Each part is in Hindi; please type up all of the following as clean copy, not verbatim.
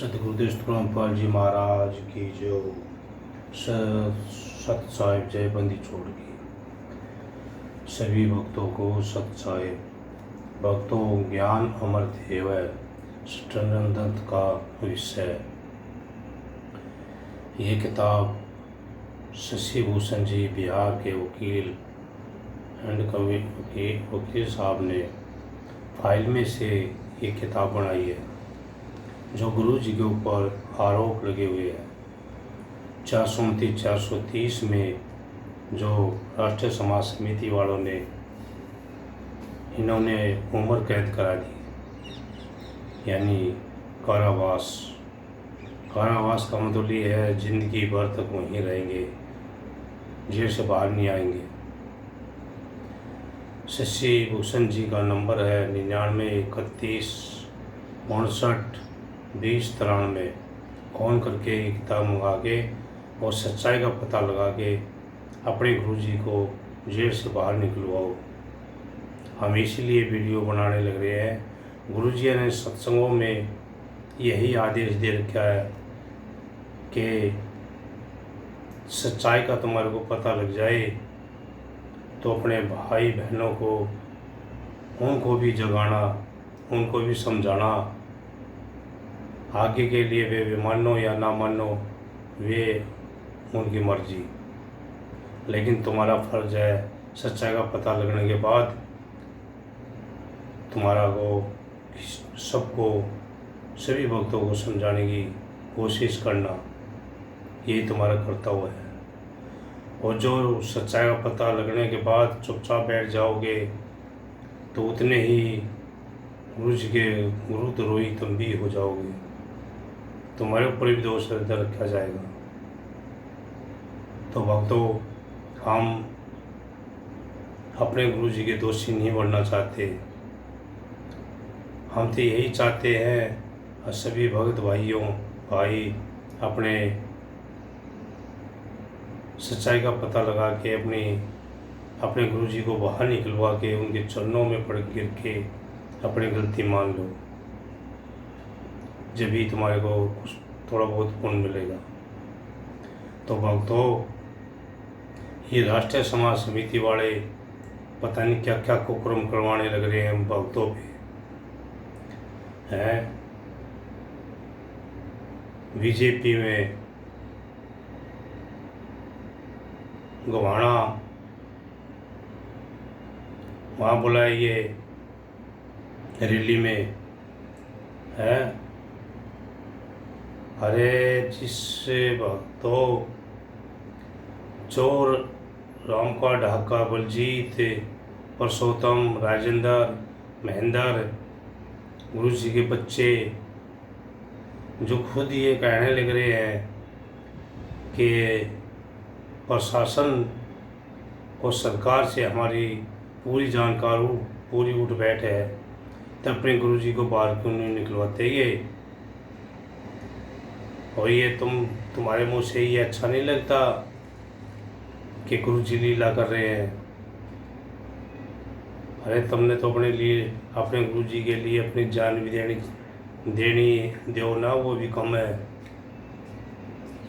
सतगुरुदेव रामपाल जी महाराज की जो सत साहिब जय बंदी छोड़ की सभी भक्तों को सत साहिब भक्तों ज्ञान अमर देव स्टनदंत का विषय। ये किताब शशि भूषण जी बिहार के वकील वकील साहब ने फाइल में से ये किताब बनाई है जो गुरु जी के ऊपर आरोप लगे हुए हैं। 429-430 में जो राष्ट्रीय समाज समिति वालों ने इन्होंने उम्र कैद करा दी, यानी कारावास। कारावास का मतलब ये है जिंदगी भर तक वहीं रहेंगे, जेल से बाहर नहीं आएंगे। शशि भूषण जी का नंबर है 9931592093। फ़ोन करके किताब मंगा के और सच्चाई का पता लगा के अपने गुरु जी को जेल से बाहर निकलवाओ। हम इसीलिए वीडियो बनाने लग रहे हैं। गुरु जी ने सत्संगों में यही आदेश दे रखा है कि सच्चाई का तुम्हारे को पता लग जाए तो अपने भाई बहनों को उनको भी जगाना, उनको भी समझाना। आगे के लिए वे मानो या ना मानो वे उनकी मर्जी, लेकिन तुम्हारा फर्ज है सच्चाई का पता लगने के बाद तुम्हारा को सबको सभी भक्तों को समझाने की कोशिश करना, यही तुम्हारा कर्तव्य है। और जो सच्चाई का पता लगने के बाद चुपचाप बैठ जाओगे तो उतने ही गुरु जी के गुरुद्रोही तुम भी हो जाओगे, तुम्हारे ऊपर भी दोष रखा जाएगा। तो भक्तों, हम अपने गुरु जी के दोषी नहीं बनना चाहते। हम तो यही चाहते हैं सभी भक्त भाई अपने सच्चाई का पता लगा के अपने गुरु जी को बाहर निकलवा के उनके चरणों में पड़ गिर के अपनी गलती मान लो, जब भी तुम्हारे को कुछ थोड़ा बहुत पुण्य मिलेगा। तो भक्तों, ये राष्ट्रीय समाज समिति वाले पता नहीं क्या क्या कुकर्म करवाने लग रहे हैं भक्तों पे हैं। बीजेपी में गवाना वहाँ बुलाइए रैली में है। अरे जिससे भक्तों चोर राम का ढाका बलजीत पुरुषोत्तम राजेंद्र महेंद्र गुरु जी के बच्चे जो खुद ये कहने लग रहे हैं कि प्रशासन और सरकार से हमारी पूरी जानकारी पूरी उठ बैठ है, तो अपने गुरु जी को बाहर क्यों नहीं निकलवाते ये। और ये तुम्हारे मुंह से ये अच्छा नहीं लगता कि गुरु जी लीला कर रहे हैं। अरे तुमने तो अपने गुरु जी के लिए अपनी जान भी देनी दो ना, वो भी कम है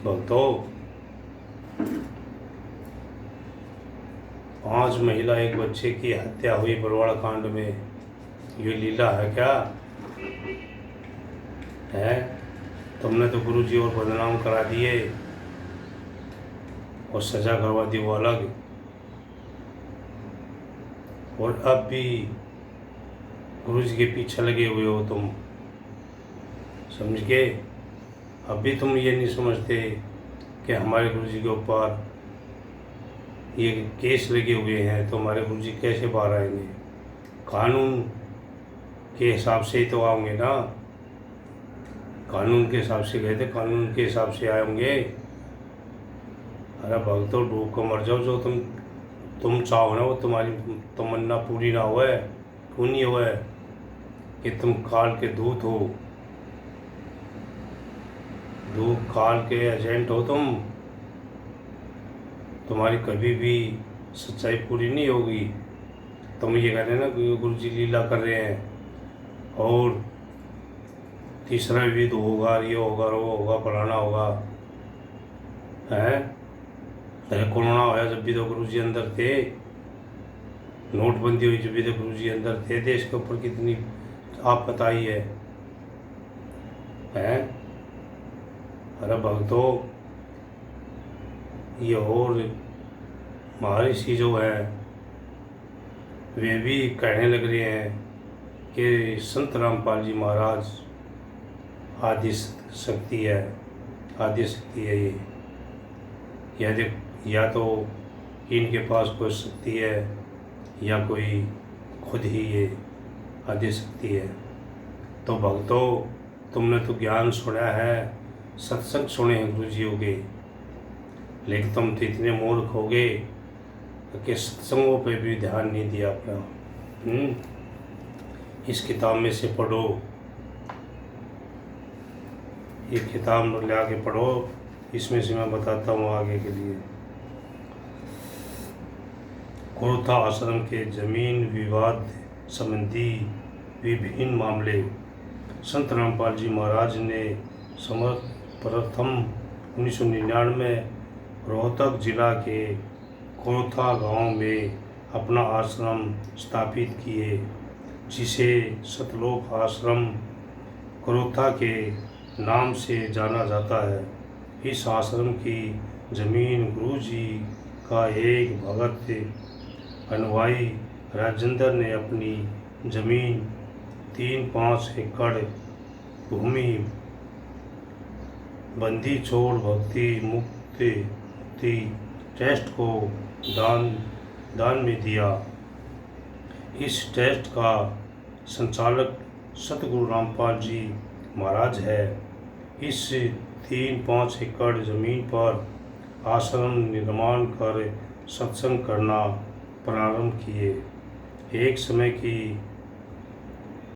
भक्तों। 5 महिला एक बच्चे की हत्या हुई बरवाड़ा कांड में, ये लीला है क्या है? तुमने तो गुरु जी और बदनाम करा दिए और सजा करवा दी वो अलग। और अब भी गुरु जी के पीछे लगे हुए हो तुम, समझ के। अब भी तुम ये नहीं समझते कि हमारे गुरु जी के ऊपर ये केस लगे हुए हैं, तो हमारे गुरु जी कैसे बाहर आएंगे? कानून के हिसाब से ही तो आओगे ना, कानून के हिसाब से गए थे, कानून के हिसाब से आए होंगे। अरे भक्तों, डूब को मर जाओ। जो तुम चाहो ना वो तुम्हारी तमन्ना पूरी ना हुआ है, क्यों नहीं हुआ है कि तुम काल के दूत हो, काल के एजेंट हो तुम। तुम्हारी कभी भी सच्चाई पूरी नहीं होगी। तुम ये कह रहे हैं ना कि गुरु जी लीला कर रहे हैं और तीसरा विविध होगा, ये होगा, वो होगा, फलाना होगा है। अरे कोरोना होया जब भी तो गुरु जी अंदर थे, नोटबंदी हुई जब भी तो गुरु जी अंदर थे। देश के ऊपर कितनी आप बताइए है। अरे भक्तों, ये और महर्षि जो है वे भी कहने लग रहे हैं कि संत रामपाल जी महाराज आदि शक्ति है, आदि शक्ति है ये। या तो इनके पास कोई शक्ति है या कोई खुद ही ये आदि शक्ति है। तो भक्तों, तुमने तो ज्ञान सुना है, सत्संग सुने हैं गुरु जियों के, लेकिन तुम तो इतने मूर्ख हो गए कि सत्संगों पे भी ध्यान नहीं दिया अपना। इस किताब में से पढ़ो, ये किताब ले आके पढ़ो, इसमें से मैं बताता हूँ आगे के लिए। क्रोथा आश्रम के जमीन विवाद संबंधी विभिन्न मामले संत रामपाल जी महाराज ने प्रथम 1999 रोहतक जिला के क्रोथा गांव में अपना आश्रम स्थापित किए, जिसे सतलोक आश्रम क्रोथा के नाम से जाना जाता है। इस आश्रम की जमीन गुरु जी का एक भगत अनुयायी राजेंद्र ने अपनी जमीन 3-5 एकड़ भूमि बंदी छोड़ भक्ति मुक्ति ट्रस्ट को दान में दिया। इस ट्रस्ट का संचालक सतगुरु रामपाल जी महाराज है। इस 3-5 एकड़ जमीन पर आश्रम निर्माण कर सत्संग करना प्रारंभ किए। एक समय की